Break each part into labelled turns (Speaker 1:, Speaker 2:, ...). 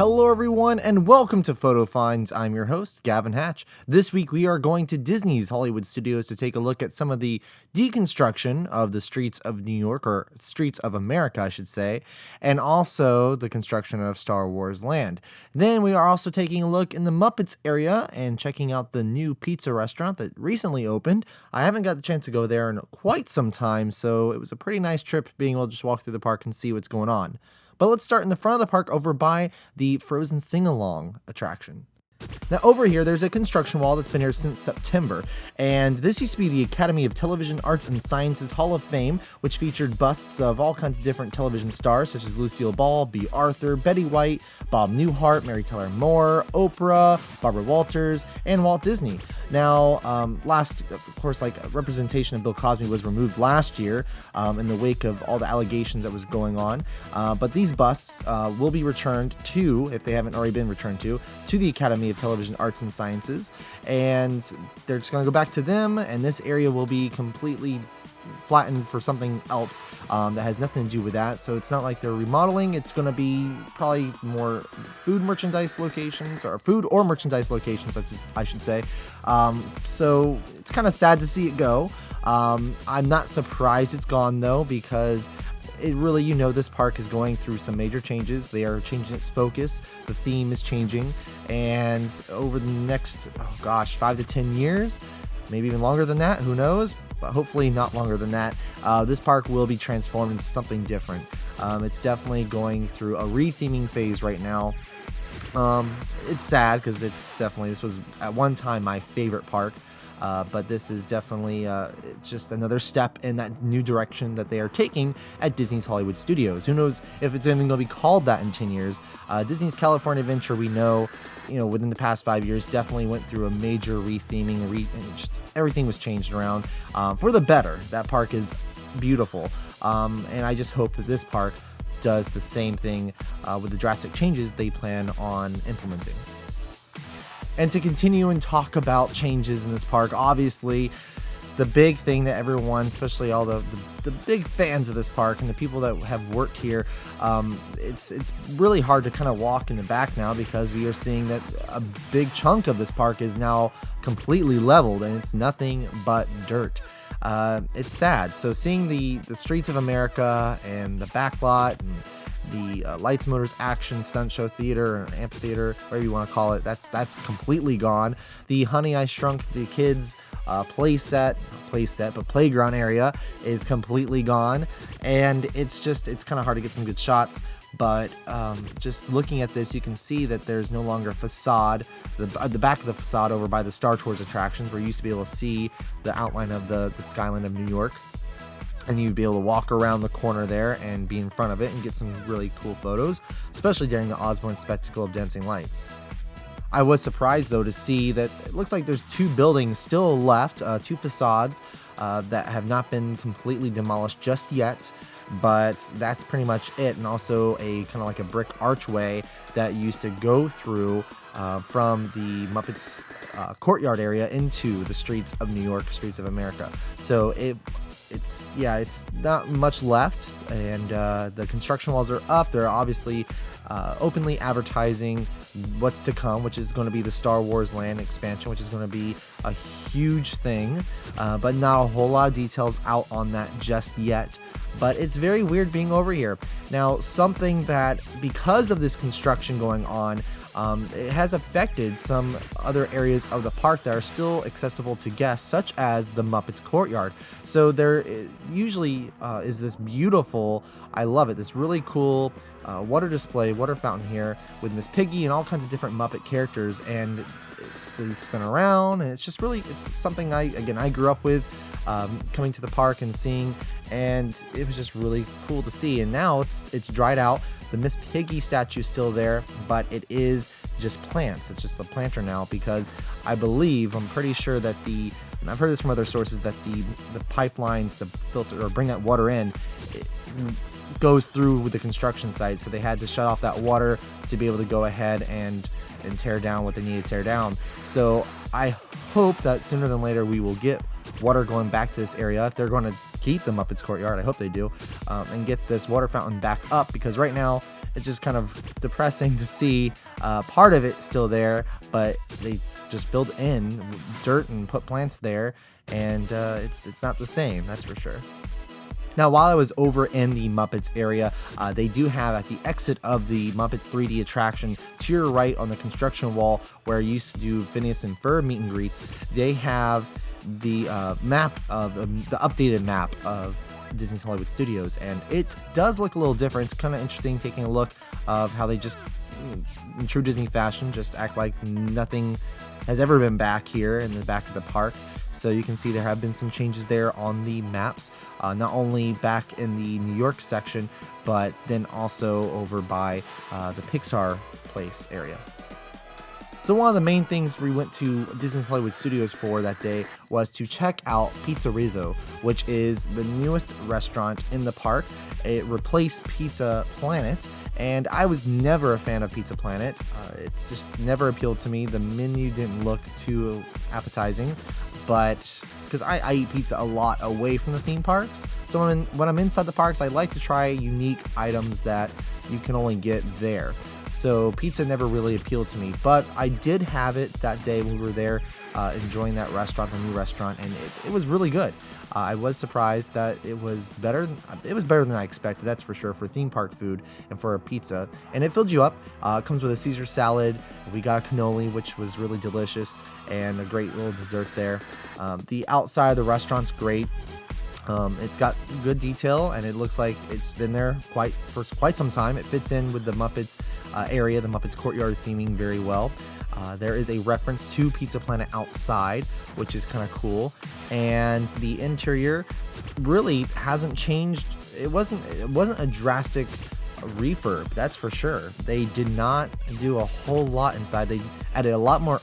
Speaker 1: Hello everyone and welcome to Photo Finds. I'm your host, Gavin Hatch. This week we are going to Disney's Hollywood Studios to take a look at some of the deconstruction of the streets of New York, or streets of America, I should say, and also the construction of Star Wars Land. Then we are also taking a look in the Muppets area and checking out the new pizza restaurant that recently opened. I haven't got the chance to go there in quite some time, so it was a pretty nice trip being able to just walk through the park and see what's going on. But let's start in the front of the park over by the Frozen Sing-Along attraction. Now over here, there's a construction wall that's been here since September, and this used to be the Academy of Television Arts and Sciences Hall of Fame, which featured busts of all kinds of different television stars such as Lucille Ball, B. Arthur, Betty White, Bob Newhart, Mary Tyler Moore, Oprah, Barbara Walters, and Walt Disney. Now, of course, representation of Bill Cosby was removed last year in the wake of all the allegations that was going on, but these busts will be returned to, if they haven't already been returned to the Academy of Television Arts and Sciences, and they're just going to go back to them, and this area will be completely flattened for something else that has nothing to do with that. So it's not like they're remodeling. It's going to be probably more food or merchandise locations, I should say. So it's kind of sad to see it go. I'm not surprised it's gone though, because it really, this park is going through some major changes. They are changing its focus. The theme is changing, and over the next 5 to 10 years, maybe even longer than that, who knows, but hopefully not longer than that, this park will be transformed into something different. It's definitely going through a retheming phase right now. It's sad because this was at one time my favorite park. But this is definitely just another step in that new direction that they are taking at Disney's Hollywood Studios. Who knows if it's even going to be called that in 10 years. Disney's California Adventure, we know, within the past 5 years, definitely went through a major retheming. And just everything was changed around for the better. That park is beautiful. And I just hope that this park does the same thing with the drastic changes they plan on implementing. And to continue and talk about changes in this park, obviously, the big thing that everyone, especially all the big fans of this park and the people that have worked here, it's really hard to kind of walk in the back now, because we are seeing that a big chunk of this park is now completely leveled and it's nothing but dirt. It's sad. So seeing the streets of America and the back lot and the Lights, Motors, Action, Stunt Show Theater, or Amphitheater, whatever you want to call it, that's completely gone. The Honey, I Shrunk the Kids playground area is completely gone, and it's kind of hard to get some good shots. But just looking at this, you can see that there's no longer a facade. The back of the facade over by the Star Tours attractions, where you used to be able to see the outline of the skyline of New York. And you'd be able to walk around the corner there and be in front of it and get some really cool photos, especially during the Osborne Spectacle of Dancing Lights. I was surprised, though, to see that it looks like there's 2 buildings still left, 2 facades that have not been completely demolished just yet, but that's pretty much it. And also a kind of like a brick archway that used to go through from the Muppets courtyard area into the streets of New York, streets of America. So it's not much left, and the construction walls are up. They're obviously openly advertising what's to come, which is going to be the Star Wars Land expansion, which is going to be a huge thing, but not a whole lot of details out on that just yet. But it's very weird being over here. Now, something that, because of this construction going on, it has affected some other areas of the park that are still accessible to guests, such as the Muppets Courtyard. So there usually is this beautiful, I love it, this really cool water display, water fountain here with Miss Piggy and all kinds of different Muppet characters, and they spin around, and it's just really, it's something I grew up with, coming to the park and seeing, and it was just really cool to see. And now it's dried out. The Miss Piggy statue is still there, but it is just plants. It's just a planter now, because I'm pretty sure that and I've heard this from other sources, that the pipelines, the filter, or bring that water in, it goes through with the construction site. So they had to shut off that water to be able to go ahead and tear down what they need to tear down. So I hope that sooner than later we will get water going back to this area. If they're going to keep the Muppets Courtyard, I hope they do, and get this water fountain back up, because right now it's just kind of depressing to see part of it still there, but they just filled in dirt and put plants there, and it's not the same, that's for sure. Now, while I was over in the Muppets area, they do have at the exit of the Muppets 3D attraction to your right on the construction wall where you used to do Phineas and Ferb meet and greets, they have the map of the updated map of Disney's Hollywood Studios, and it does look a little different. It's kind of interesting taking a look of how they just, in true Disney fashion, just act like nothing has ever been back here in the back of the park. So you can see there have been some changes there on the maps, not only back in the New York section, but then also over by the Pixar Place area. So one of the main things we went to Disney's Hollywood Studios for that day was to check out PizzaRizzo, which is the newest restaurant in the park. It replaced Pizza Planet, and I was never a fan of Pizza Planet. It just never appealed to me. The menu didn't look too appetizing, but because I eat pizza a lot away from the theme parks, so when I'm inside the parks, I like to try unique items that you can only get there. So pizza never really appealed to me, but I did have it that day when we were there, enjoying that restaurant, the new restaurant, and it was really good. I was surprised that it was better. It was better than I expected, that's for sure, for theme park food and for a pizza. And it filled you up. It comes with a Caesar salad. We got a cannoli, which was really delicious, and a great little dessert there. The outside of the restaurant's great. It's got good detail, and it looks like it's been there for quite some time. It fits in with the Muppets area, the Muppets courtyard theming very well. There is a reference to Pizza Planet outside, which is kind of cool, and the interior really hasn't changed. It wasn't a drastic refurb, that's for sure. They did not do a whole lot inside. They added a lot more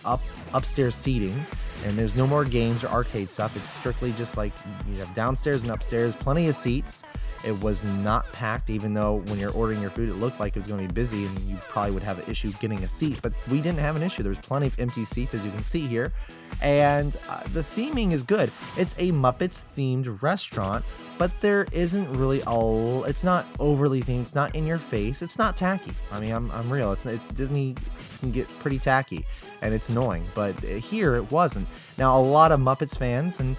Speaker 1: upstairs seating, and there's no more games or arcade stuff. It's strictly just like you have downstairs and upstairs, plenty of seats. It was not packed, even though when you're ordering your food, it looked like it was going to be busy and you probably would have an issue getting a seat, but we didn't have an issue. There was plenty of empty seats, as you can see here, and the theming is good. It's a Muppets themed restaurant, but there isn't really it's not overly themed. It's not in your face. It's not tacky. I mean, I'm real. Disney can get pretty tacky, and it's annoying, but here it wasn't. Now, a lot of Muppets fans and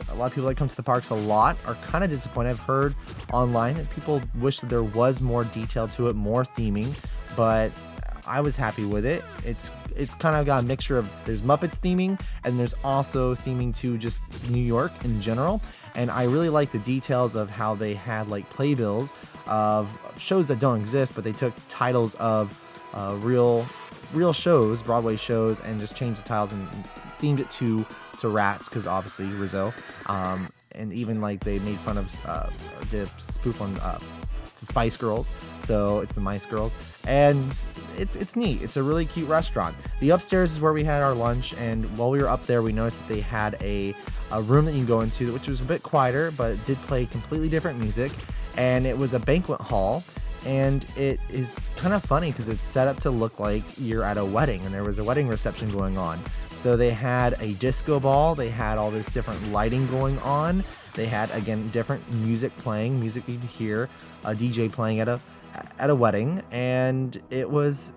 Speaker 1: a lot of people that come to the parks a lot are kind of disappointed. I've heard online that people wish that there was more detail to it, more theming, but I was happy with it. It's kind of got a mixture of, there's Muppets theming, and there's also theming to just New York in general. And I really like the details of how they had like playbills of shows that don't exist, but they took titles of real shows, Broadway shows, and just changed the titles and themed it to rats, because obviously Rizzo. And even like they made fun of the spoof on the Spice Girls, so it's the Mice Girls, and it's neat. It's a really cute restaurant. The upstairs is where we had our lunch, and while we were up there, we noticed that they had a room that you can go into, which was a bit quieter, but it did play completely different music, and it was a banquet hall. And it is kind of funny because it's set up to look like you're at a wedding, and there was a wedding reception going on. So they had a disco ball, they had all this different lighting going on, they had, again, different music playing, music you'd hear, a DJ playing at a wedding, and it was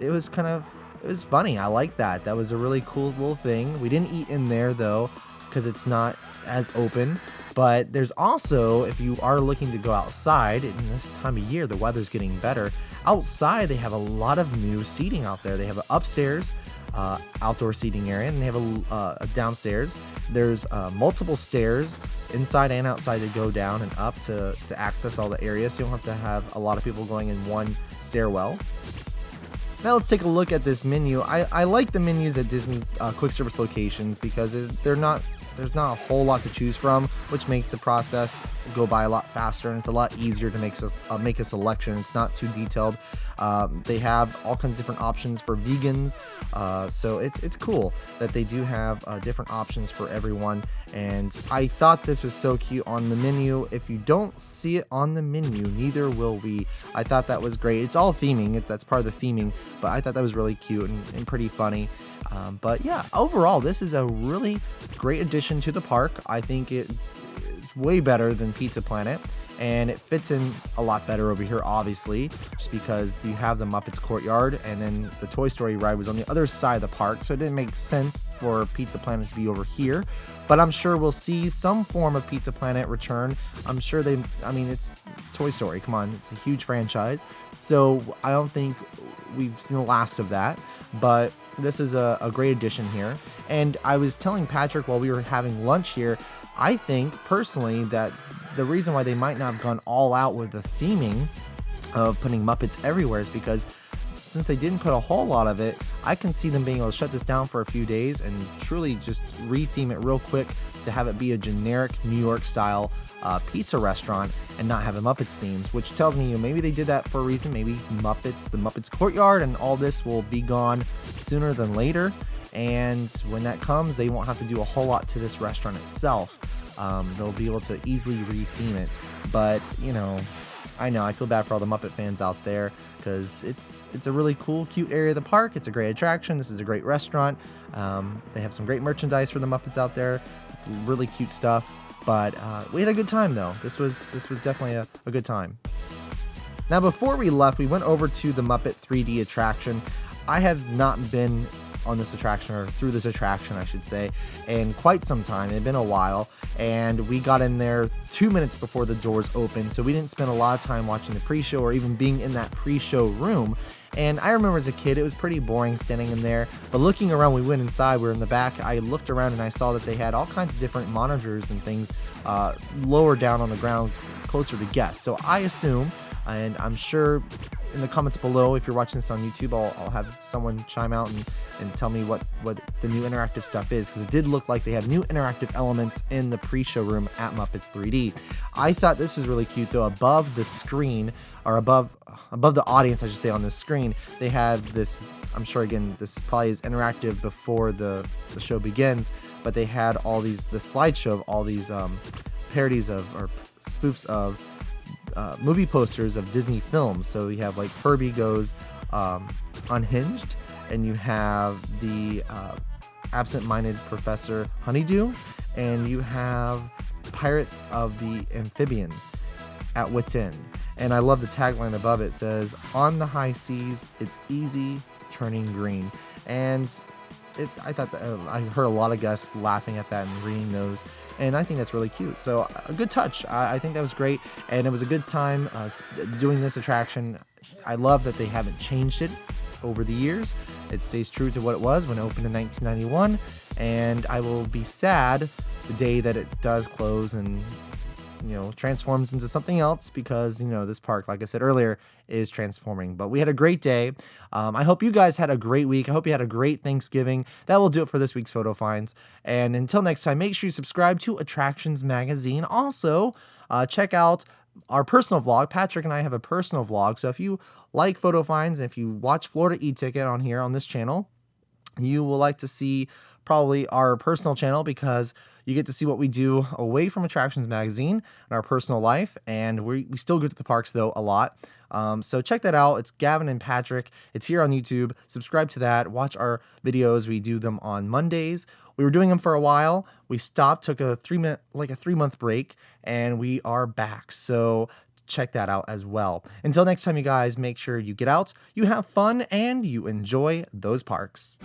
Speaker 1: funny. I like that. That was a really cool little thing. We didn't eat in there though, because it's not as open. But there's also, if you are looking to go outside, in this time of year, the weather's getting better. Outside, they have a lot of new seating out there. They have an upstairs outdoor seating area, and they have a downstairs. There's multiple stairs inside and outside to go down and up to access all the areas, so you don't have to have a lot of people going in one stairwell. Now let's take a look at this menu. I like the menus at Disney quick service locations because there's not a whole lot to choose from, which makes the process go by a lot faster, and it's a lot easier to make a selection. It's not too detailed. They have all kinds of different options for vegans, so it's cool that they do have different options for everyone. And I thought this was so cute on the menu. If you don't see it on the menu, neither will we. I thought that was great. It's all theming. That's part of the theming, but I thought that was really cute and pretty funny. But yeah, overall, this is a really great addition to the park. I think it is way better than Pizza Planet. and it fits in a lot better over here, obviously, just because you have the Muppets Courtyard, and then the Toy Story ride was on the other side of the park, so it didn't make sense for Pizza Planet to be over here. But I'm sure we'll see some form of Pizza Planet return. I'm sure it's Toy Story, come on, it's a huge franchise, so I don't think we've seen the last of that, but this is a great addition here. And I was telling Patrick while we were having lunch here, I think personally that the reason why they might not have gone all out with the theming of putting Muppets everywhere is because since they didn't put a whole lot of it, I can see them being able to shut this down for a few days and truly just re-theme it real quick to have it be a generic New York style pizza restaurant and not have a Muppets themes, which tells me maybe they did that for a reason. Maybe the Muppets Courtyard and all this will be gone sooner than later, and when that comes they won't have to do a whole lot to this restaurant itself. They'll be able to easily re-theme it, but I feel bad for all the Muppet fans out there because it's a really cool, cute area of the park. It's a great attraction. This is a great restaurant. They have some great merchandise for the Muppets out there. It's really cute stuff. But we had a good time though. This was definitely a good time. Now before we left, we went over to the Muppet 3D attraction. I have not been on this attraction, or through this attraction I should say, in quite some time. It had been a while, and we got in there 2 minutes before the doors opened, so we didn't spend a lot of time watching the pre-show or even being in that pre-show room. And I remember as a kid it was pretty boring standing in there, but looking around, we went inside, we were in the back, I looked around and I saw that they had all kinds of different monitors and things lower down on the ground closer to guests. So I assume, and I'm sure in the comments below, if you're watching this on YouTube, I'll have someone chime out and tell me what the new interactive stuff is, because it did look like they have new interactive elements in the pre-show room at Muppets 3D. I thought this was really cute though. Above the screen, or above the audience I should say, on the screen, they have this, I'm sure again this probably is interactive before the show begins, but they had all the slideshow of all these parodies of, or spoofs of movie posters of Disney films. So you have like Herbie Goes Unhinged, and you have the Absent-Minded Professor Honeydew, and you have Pirates of the Amphibian at Wit's End. And I love the tagline above it. It says, "On the high seas, it's easy turning green." And I thought that I heard a lot of guests laughing at that and reading those, and I think that's really cute. So a good touch. I think that was great, and it was a good time doing this attraction. I love that they haven't changed it over the years. It stays true to what it was when it opened in 1991, and I will be sad the day that it does close and transforms into something else, because this park, like I said earlier, is transforming. But we had a great day. I hope you guys had a great week. I hope you had a great Thanksgiving. That will do it for this week's Photo Finds, and until next time, make sure you subscribe to Attractions Magazine. Also check out our personal vlog. Patrick and I have a personal vlog, so if you like Photo Finds and if you watch Florida E-Ticket on here on this channel, you will like to see probably our personal channel, because you get to see what we do away from Attractions Magazine and our personal life, and we still go to the parks though a lot. So check that out. It's Gavin and Patrick. It's here on YouTube. Subscribe to that. Watch our videos. We do them on Mondays. We were doing them for a while. We stopped, took a 3-month break, and we are back. So check that out as well. Until next time, you guys, make sure you get out, you have fun, and you enjoy those parks.